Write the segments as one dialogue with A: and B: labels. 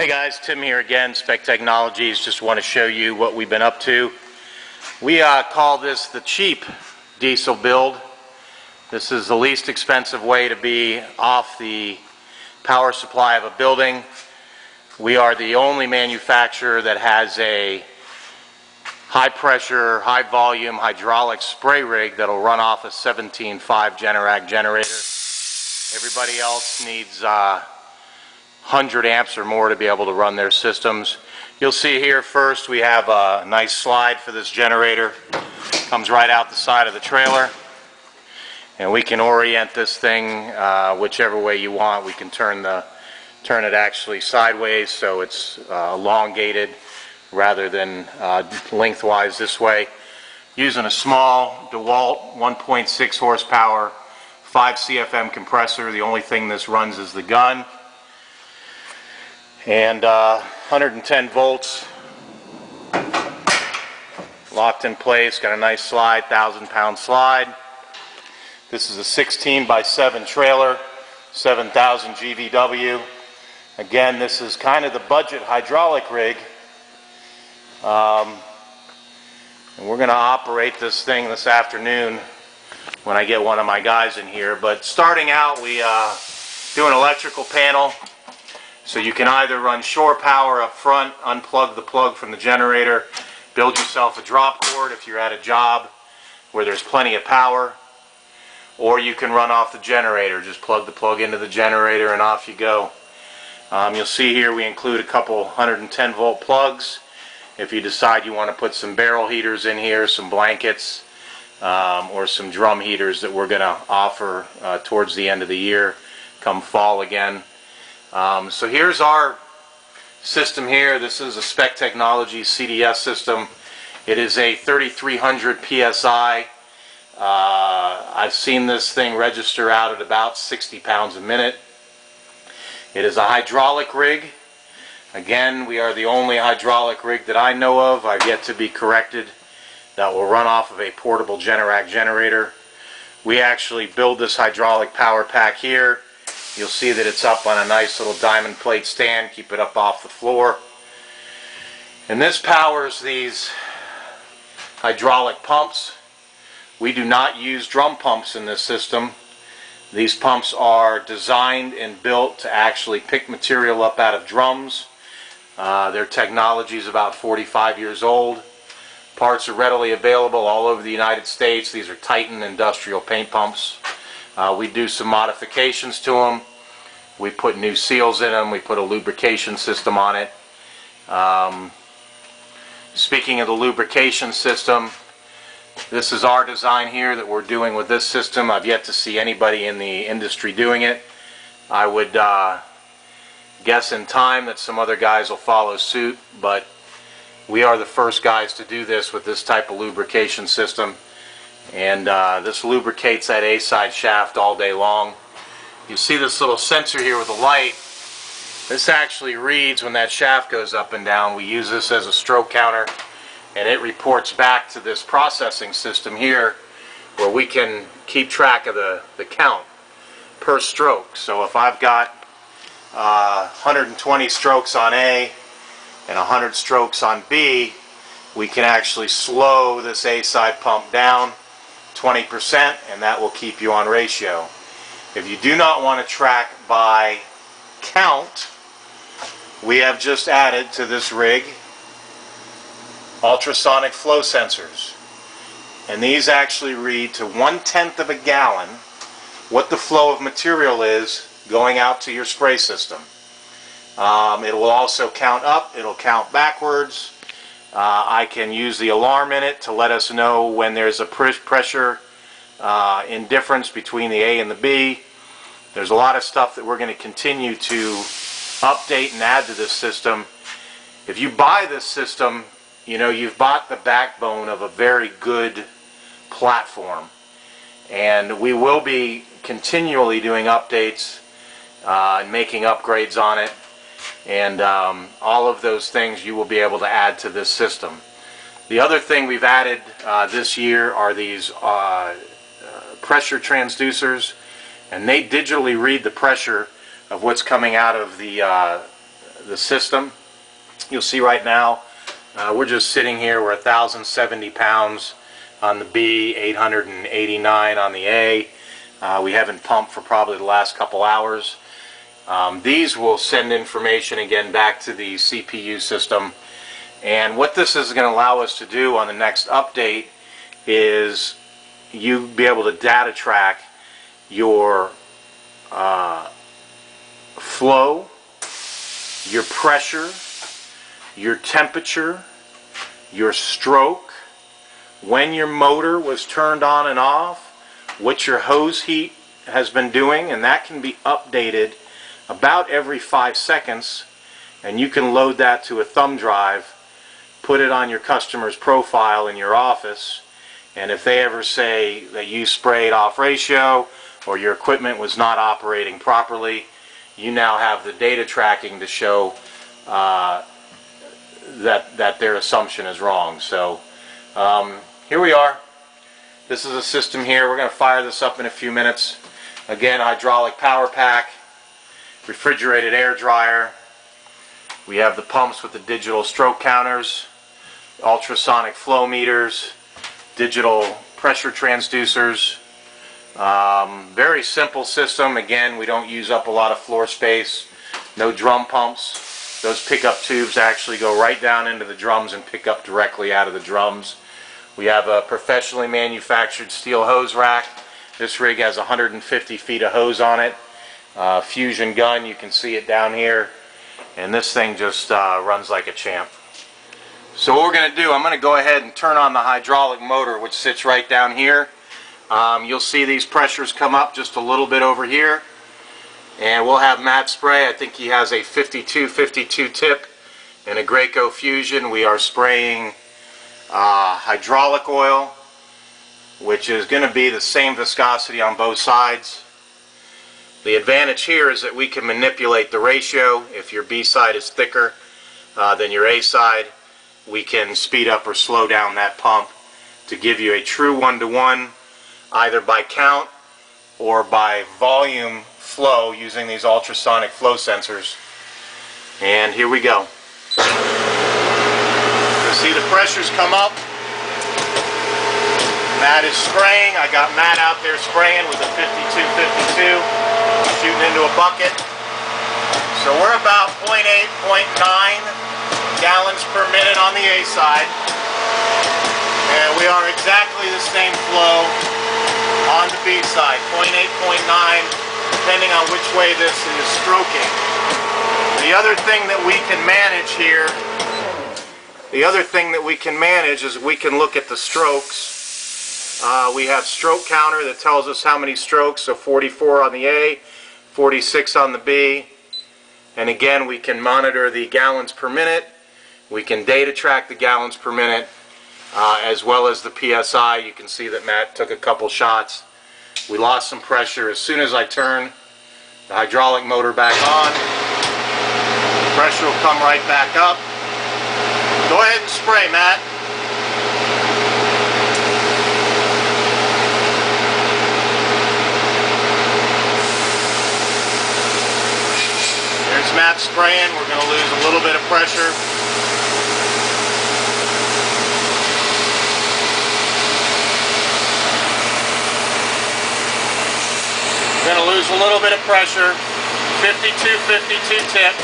A: Hey guys, Tim here again, Spec Technologies. Just want to show you what we've been up to. We call this the cheap diesel build. This is the least expensive way to be off the power supply of a building. We are the only manufacturer that has a high pressure, high volume hydraulic spray rig that will run off a 17.5 Generac generator. Everybody else needs 100 amps or more to be able to run their systems. You'll see here first we have a nice slide for this generator. Comes right out the side of the trailer, and we can orient this thing whichever way you want. We can turn it actually sideways so it's elongated rather than lengthwise this way. Using a small DeWalt 1.6 horsepower 5 CFM compressor. The only thing this runs is the gun. And 110 volts, locked in place, got a nice slide, 1,000-pound slide. This is a 16x7 trailer, 7,000 GVW. Again, this is kind of the budget hydraulic rig. And we're going to operate this thing this afternoon when I get one of my guys in here. But starting out, we do an electrical panel. So you can either run shore power up front, unplug the plug from the generator, build yourself a drop cord if you're at a job where there's plenty of power, or you can run off the generator. Just plug the plug into the generator and off you go. You'll see here we include a couple 110 volt plugs. If you decide you want to put some barrel heaters in here, some blankets, or some drum heaters that we're going to offer towards the end of the year, come fall again. So here's our system here. This is a Spec Technologies CDS system. It is a 3,300 PSI. I've seen this thing register out at about 60 pounds a minute. It is a hydraulic rig. Again, we are the only hydraulic rig that I know of, I've yet to be corrected, that will run off of a portable Generac generator. We actually build this hydraulic power pack here. You'll see that it's up on a nice little diamond plate stand, keep it up off the floor. And this powers these hydraulic pumps. We do not use drum pumps in this system. These pumps are designed and built to actually pick material up out of drums. Their technology is about 45 years old. Parts are readily available all over the United States. These are Titan industrial paint pumps. We do some modifications to them. We put new seals in them. We put a lubrication system on it. Speaking of the lubrication system, this is our design here that we're doing with this system. I've yet to see anybody in the industry doing it. I would guess in time that some other guys will follow suit, but we are the first guys to do this with this type of lubrication system. And this lubricates that A-side shaft all day long. You see this little sensor here with a light. This actually reads when that shaft goes up and down. We use this as a stroke counter, and it reports back to this processing system here where we can keep track of the count per stroke. So if I've got 120 strokes on A and 100 strokes on B, we can actually slow this A-side pump down 20%, and that will keep you on ratio. If you do not want to track by count, we have just added to this rig ultrasonic flow sensors, and these actually read to 1/10 of a gallon what the flow of material is going out to your spray system. It will also count up, it'll count backwards. I can use the alarm in it to let us know when there's a pressure indifference between the A and the B. There's a lot of stuff that we're going to continue to update and add to this system. If you buy this system, you know you've bought the backbone of a very good platform, and we will be continually doing updates and making upgrades on it, and all of those things you will be able to add to this system. The other thing we've added this year are these pressure transducers, and they digitally read the pressure of what's coming out of the the system. You'll see right now we're just sitting here. We're 1,070 pounds on the B, 889 on the A. We haven't pumped for probably the last couple hours. These will send information again back to the CPU system, and what this is going to allow us to do on the next update is you be able to data track your flow, your pressure, your temperature, your stroke, when your motor was turned on and off, what your hose heat has been doing, and that can be updated about every 5 seconds, and you can load that to a thumb drive, put it on your customer's profile in your office, and if they ever say that you sprayed off ratio or your equipment was not operating properly, you now have the data tracking to show that their assumption is wrong. So here we are. This is a system here. We're going to fire this up in a few minutes. Again, hydraulic power pack, refrigerated air dryer. We have the pumps with the digital stroke counters, ultrasonic flow meters, digital pressure transducers. Very simple system. Again, we don't use up a lot of floor space. No drum pumps. Those pickup tubes actually go right down into the drums and pick up directly out of the drums. We have a professionally manufactured steel hose rack. This rig has 150 feet of hose on it. Fusion gun, you can see it down here. And this thing just runs like a champ. So what we're going to do, I'm going to go ahead and turn on the hydraulic motor, which sits right down here. You'll see these pressures come up just a little bit over here. And we'll have Matt spray. I think he has a 52 tip and a Graco Fusion. We are spraying hydraulic oil, which is going to be the same viscosity on both sides. The advantage here is that we can manipulate the ratio. If your B side is thicker than your A side, we can speed up or slow down that pump to give you a true one-to-one, either by count or by volume flow using these ultrasonic flow sensors. And here we go. You see the pressures come up. Matt is spraying. I got Matt out there spraying with a 52, shooting into a bucket. So we're about 0.8, 0.9 gallons per minute on the A side. And we are exactly the same flow on the B side, 0.8, 0.9, depending on which way this is stroking. The other thing that we can manage here, is we can look at the strokes. We have stroke counter that tells us how many strokes, so 44 on the A, 46 on the B. And again, we can monitor the gallons per minute. We can data track the gallons per minute, as well as the PSI. You can see that Matt took a couple shots. We lost some pressure. As soon as I turn the hydraulic motor back on, the pressure will come right back up. Go ahead and spray, Matt. There's Matt spraying. We're going to lose a little bit of pressure. We're going to lose a little bit of pressure. 52 tip.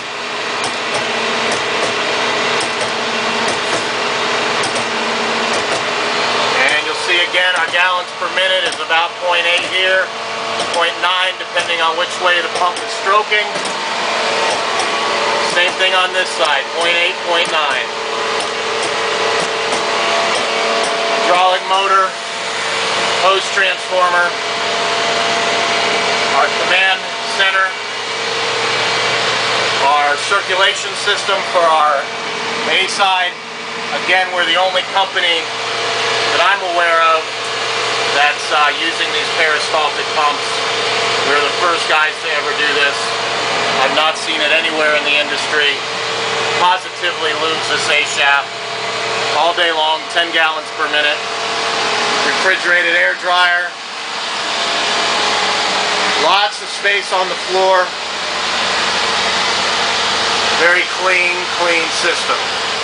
A: And you'll see again our gallons per minute is about 0.8 here, 0.9 depending on which way the pump is stroking. Same thing on this side, 0.8, 0.9. Hydraulic motor, hose transformer, our command center, our circulation system for our A side. Again, we're the only company that I'm aware of that's using these peristaltic pumps. We're the first guys to ever do this. I've not seen it anywhere in the industry. Positively lubes this A shaft all day long, 10 gallons per minute. Refrigerated air dryer. Lots of space on the floor. Very very clean system.